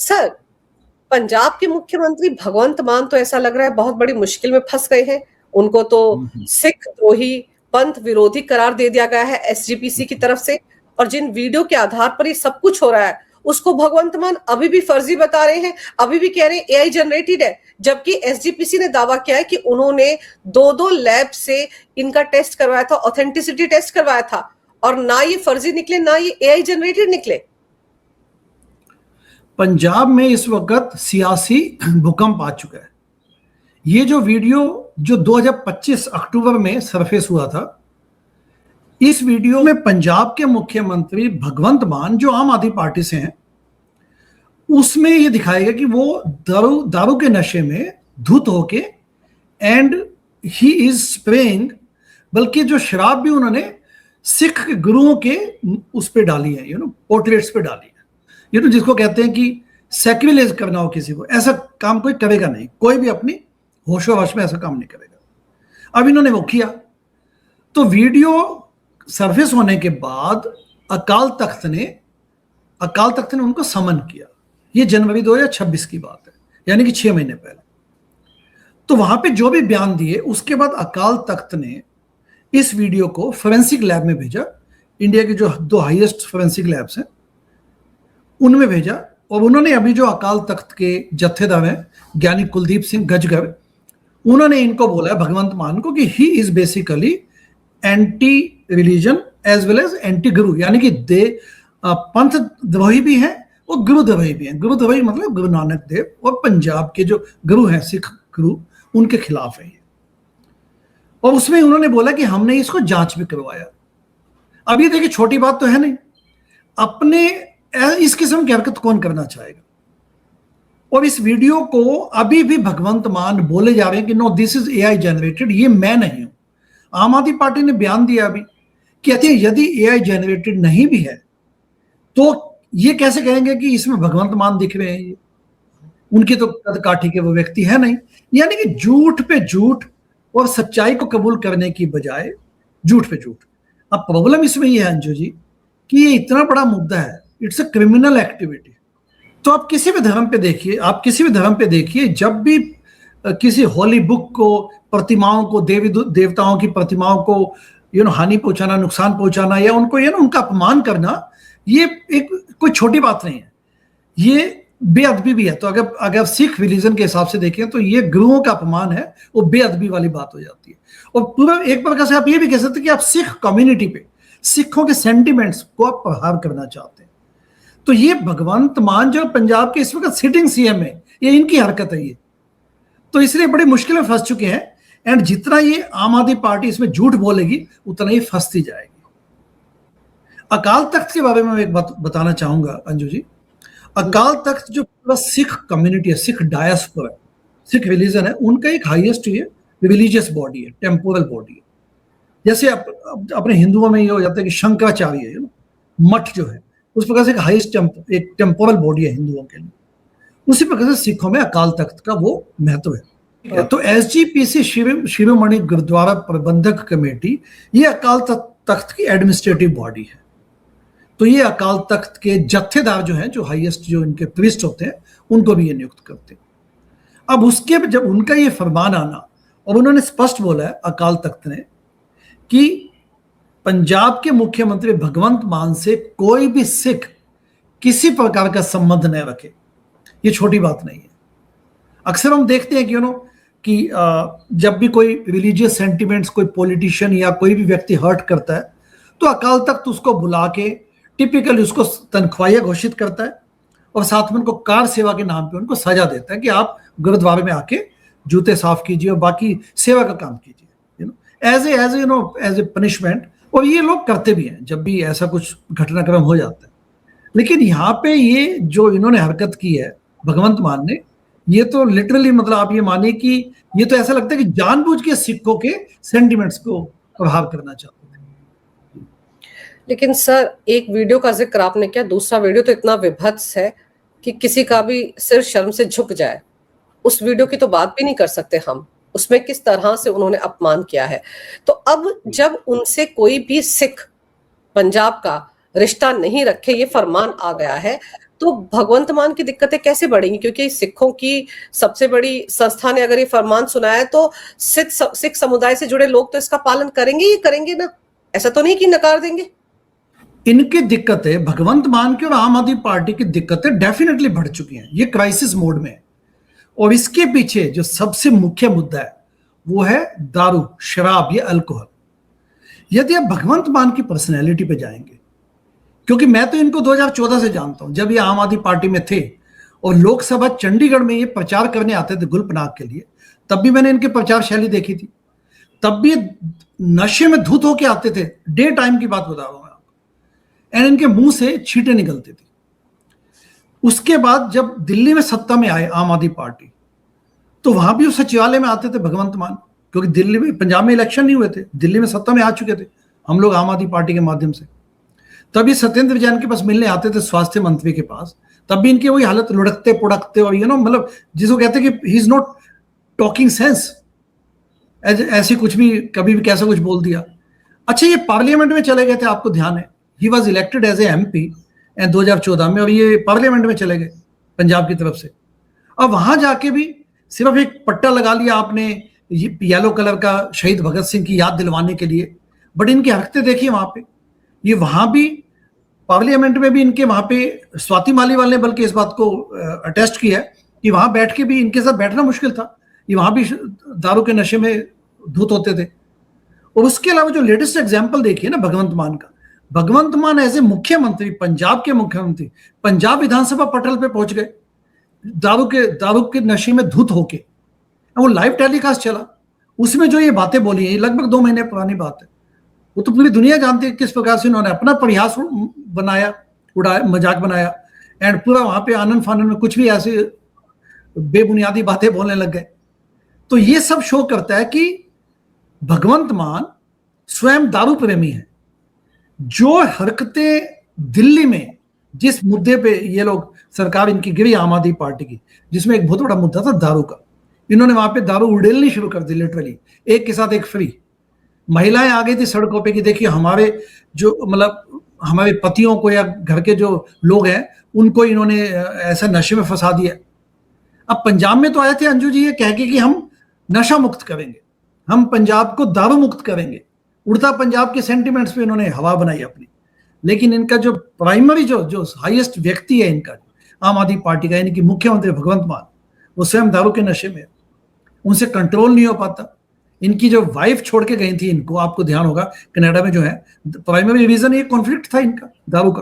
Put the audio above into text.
Sir, Punjab के मुख्यमंत्री भगवंत मान तो ऐसा लग रहा है बहुत बड़ी मुश्किल में फंस गए हैं। उनको तो सिख द्रोही, पंथ विरोधी करार दे दिया गया है एसजीपीसी की तरफ से, और जिन वीडियो के आधार पर ये सब कुछ हो रहा है उसको भगवंत मान अभी भी फर्जी बता रहे हैं, अभी भी कह रहे हैं एआई जनरेटेड है, जबकि एसजीपीसी ने दावा किया है कि उन्होंने दो लैब से इनका टेस्ट करवाया था, ऑथेंटिसिटी टेस्ट करवाया था, और ना ये फर्जी निकले ना ये एआई जनरेटेड निकले। पंजाब में इस वक्त सियासी भूकंप आ चुका है। ये जो वीडियो जो 2025 अक्टूबर में सरफेस हुआ था, इस वीडियो में पंजाब के मुख्यमंत्री भगवंत मान जो आम आदमी पार्टी से हैं, उसमें ये दिखाएगा कि वो दारू के नशे में धुत होके एंड ही इज स्प्रेइंग, बल्कि जो शराब भी उन्होंने सिख गुरुओं के उस पे डाली है, पोर्ट्रेट्स पे डाली है, जिसको कहते हैं कि सैक्रिलेज करना हो किसी को, ऐसा काम कोई करेगा नहीं, कोई भी अपनी होशो-हवस में ऐसा काम नहीं करेगा। अब इन्होंने वो किया, तो वीडियो सरफेस होने के बाद अकाल तख्त ने उनको समन किया। ये जनवरी 2026 की बात है, यानी कि 6 महीने पहले। तो वहां पे जो भी बयान दिए, उसके बाद अकाल तख्त ने इस वीडियो को फोरेंसिक लैब में भेजा। इंडिया की जो 2 हाईएस्ट फोरेंसिक लैब्स हैं उनमें भेजा, और उन्होंने अभी जो अकाल तख्त के जत्थेदार हैं ज्ञानी कुलदीप सिंह गजगर, उन्होंने इनको बोला है भगवंत मान को कि he is basically anti religion as well as anti guru, यानी कि पंथ द्रोही भी हैं और गुरु द्रोही भी हैं। गुरु द्रोही मतलब गुरु नानक देव और पंजाब के जो गुरु हैं, सिख गुरु, उनके खिलाफ है ये। और उसमें उन्होंने बोला कि हमने इसको जांच भी करवाया। अब ये देखिए, छोटी बात तो है नहीं, अपने इस किस्म की हरकत कौन करना चाहेगा। और इस वीडियो को अभी भी भगवंत मान बोले जा रहे हैं कि no this is AI generated, ये मैं नहीं हूं। आम आदमी पार्टी ने बयान दिया अभी कि यदि एआई जनरेटेड नहीं भी है तो ये कैसे कहेंगे कि इसमें भगवंत मान दिख रहे हैं। ये उनकी तो कद काठी के वो व्यक्ति है नहीं। यानी कि झूठ पे झूठ और सच्चाई को कबूल करने की बजाय झूठ पे झूठ। अब प्रॉब्लम इसमें यह है अंजू जी कि ये इतना बड़ा मुद्दा है, इट्स अ क्रिमिनल एक्टिविटी। तो आप किसी भी धर्म पे देखिए, जब भी किसी होली बुक को, प्रतिमाओं को, देवी देवताओं की प्रतिमाओं को हानि पहुंचाना, नुकसान पहुंचाना, या उनको उनका अपमान करना, ये एक कोई छोटी बात नहीं है, ये बेअदबी भी है। तो अगर सिख रिलीजन के हिसाब से देखें तो ये गुरुओं का अपमान है, वो बेअदबी वाली बात हो जाती है। और पूरा एक प्रकार से आप ये भी कह सकते हैं कि आप सिख कम्युनिटी पे, सिखों के सेंटिमेंट्स को आप प्रभाव करना चाहते हैं। तो ये भगवंत मान जो पंजाब के इस वक्त सिटिंग सीएम है, ये इनकी हरकत है ये। तो इसलिए बड़ी मुश्किल में फंस चुके हैं। एंड जितना ये आम आदमी पार्टी इसमें झूठ बोलेगी उतना ही फंसती जाएगी। अकाल तख्त के बारे में मैं एक बात बताना चाहूंगा अंजू जी। अकाल तख्त जो पूरा सिख कम्युनिटी है, सिख डायस्पोरा, सिख रिलीजन है, उनका एक हाईएस्ट ये रिलीजियस बॉडी है, टेम्पोरल बॉडी है। जैसे अपने हिंदुओं में ये हो जाता है कि शंकराचार्य है, मठ जो है, उस प्रकार से एक हाईएस्ट एक टेम्पोरल बॉडी है हिंदुओं के लिए। उसी प्रकार से सिखों में अकाल तख्त का वो महत्व है। तो एसजीपीसी शिरोमणि गुरुद्वारा प्रबंधक कमेटी, ये अकाल तख्त की एडमिनिस्ट्रेटिव बॉडी है। तो ये अकाल तख्त के जत्थेदार जो हैं, जो हाईएस्ट जो इनके प्रीस्ट होते हैं, उनको भी ये नियुक्त करते हैं। अब उसके जब उनका ये फरमान आना, और उन्होंने स्पष्ट बोला है अकाल तख्त ने कि पंजाब के मुख्यमंत्री भगवंत मान से कोई भी सिख किसी प्रकार का संबंध न रखे। ये छोटी बात नहीं है। अक्सर हम देखते हैं कि जब भी कोई रिलीजियस सेंटिमेंट्स, कोई पॉलिटिशियन या कोई भी व्यक्ति हर्ट करता है तो अकाल तख्त उसको बुला के टिपिकली उसको तनख्वाहिया घोषित करता है, और साथ में उनको कार सेवा के नाम पे उनको सजा देता है कि आप गुरुद्वारे में आके जूते साफ कीजिए और बाकी सेवा का काम कीजिए, एज ए पनिशमेंट। और ये लोग करते भी हैं जब भी ऐसा कुछ घटनाक्रम हो जाता है। लेकिन यहाँ पे ये जो इन्होंने हरकत की है भगवंत मान ने, ये तो लिटरली मतलब आप ये माने कि ये तो ऐसा लगता है कि जानबूझ के सिखों के सेंटिमेंट्स को प्रभाव करना चाहते थे। लेकिन सर, एक वीडियो का जिक्र आपने किया, दूसरा वीडियो तो इतना विभत्स है कि किसी का भी सिर शर्म से झुक जाए। उस वीडियो की तो बात भी नहीं कर सकते हम, उसमें किस तरह से उन्होंने अपमान किया है। तो अब जब उनसे कोई भी सिख पंजाब का रिश्ता नहीं रखे, ये फरमान आ गया है, तो भगवंत मान की दिक्कतें कैसे बढ़ेंगी? क्योंकि सिखों की सबसे बड़ी संस्था ने अगर ये फरमान सुनाया है तो सिख समुदाय से जुड़े लोग तो इसका पालन करेंगे ही करेंगे ना, ऐसा तो नहीं कि नकार देंगे। इनकी दिक्कतें, भगवंत मान की और आम आदमी पार्टी की दिक्कतें डेफिनेटली बढ़ चुकी हैं। ये क्राइसिस मोड में है और इसके पीछे जो सबसे मुख्य मुद्दा है वो है दारू, शराब या अल्कोहल। यदि आप भगवंत मान की पर्सनैलिटी पे जाएंगे, क्योंकि मैं तो इनको 2014 से जानता हूं, जब ये आम आदमी पार्टी में थे और लोकसभा चंडीगढ़ में ये प्रचार करने आते थे गुलपनाग के लिए, तब भी मैंने इनकी प्रचार शैली देखी थी। तब भी नशे में धुत होके आते थे, डे टाइम की बात बता रहा हूं मैं आपको, एंड इनके मुंह से छींटे निकलती थी। उसके बाद जब दिल्ली में सत्ता में आए आम आदमी पार्टी, तो वहां भी उस सचिवालय में आते थे भगवंत मान, क्योंकि दिल्ली में, पंजाब में इलेक्शन नहीं हुए थे, दिल्ली में सत्ता में आ चुके थे हम लोग आम आदमी पार्टी के माध्यम से। तब ये सत्येंद्र जैन के पास मिलने आते थे, स्वास्थ्य मंत्री के पास, तब भी इनकी वही हालत, लुढ़कते पुड़कते और मतलब जिसको कहते हैं कि he is not talking sense, ऐसी कुछ भी कभी भी कैसा कुछ बोल दिया। अच्छा, ये पार्लियामेंट में चले गए थे, आपको ध्यान है, he was elected as a MP 2014 में, और ये पार्लियामेंट में चले गए पंजाब की तरफ से। अब वहां जाके भी सिर्फ एक पट्टा लगा लिया आपने येलो कलर का शहीद भगत सिंह की याद दिलवाने के लिए, बट इनकी हरकतें देखिए वहां पे। ये वहां भी पार्लियामेंट में भी इनके वहां पे स्वाति मालीवाल ने बल्कि इस बात को अटेस्ट किया है कि वहां बैठ के भी इनके साथ बैठना मुश्किल था, ये वहां भी दारू के नशे में धुत होते थे। और उसके अलावा जो लेटेस्ट एग्जाम्पल देखिए ना भगवंत मान का, भगवंत मान एज ए मुख्यमंत्री, पंजाब के मुख्यमंत्री, पंजाब विधानसभा पटल पे पहुंच गए दारू के नशे में धुत होके। वो लाइव टेलीकास्ट चला, उसमें जो ये बातें बोली है, ये लगभग 2 महीने पुरानी बात है, वो तो पूरी दुनिया जानती है किस प्रकार से उन्होंने अपना परिहास बनाया, उड़ाया, मजाक बनाया, एंड पूरा वहां पे आनंद फानंद में कुछ भी ऐसे बेबुनियादी बातें बोलने लग गए। तो ये सब शो करता है कि भगवंत मान स्वयं दारू प्रेमी है। जो हरकतें दिल्ली में, जिस मुद्दे पे ये लोग, सरकार इनकी गिरी आम आदमी पार्टी की, जिसमें एक बहुत बड़ा मुद्दा था दारू का, इन्होंने वहां पे दारू उड़ेलनी शुरू कर दी, लिटरली एक के साथ एक फ्री। महिलाएं आ गई थी सड़कों पे कि देखिए हमारे जो, मतलब हमारे पतियों को या घर के जो लोग हैं उनको इन्होंने ऐसा नशे में फंसा दिया। अब पंजाब में तो आए थे अंजू जी ये कह के कि हम नशा मुक्त करेंगे, हम पंजाब को दारू मुक्त करेंगे, उड़ता पंजाब के सेंटिमेंट्स पे इन्होंने हवा बनाई अपनी। लेकिन इनका जो प्राइमरी जो हाईएस्ट व्यक्ति है इनका आम आदमी पार्टी का, यानी कि मुख्यमंत्री भगवंत मान, वो स्वयं दारू के नशे में, उनसे कंट्रोल नहीं हो पाता। इनकी जो वाइफ छोड़ के गई थी इनको, आपको ध्यान होगा कनाडा में जो है, प्राइमरी रीजन ये कॉन्फ्लिक्ट था इनका दारू का।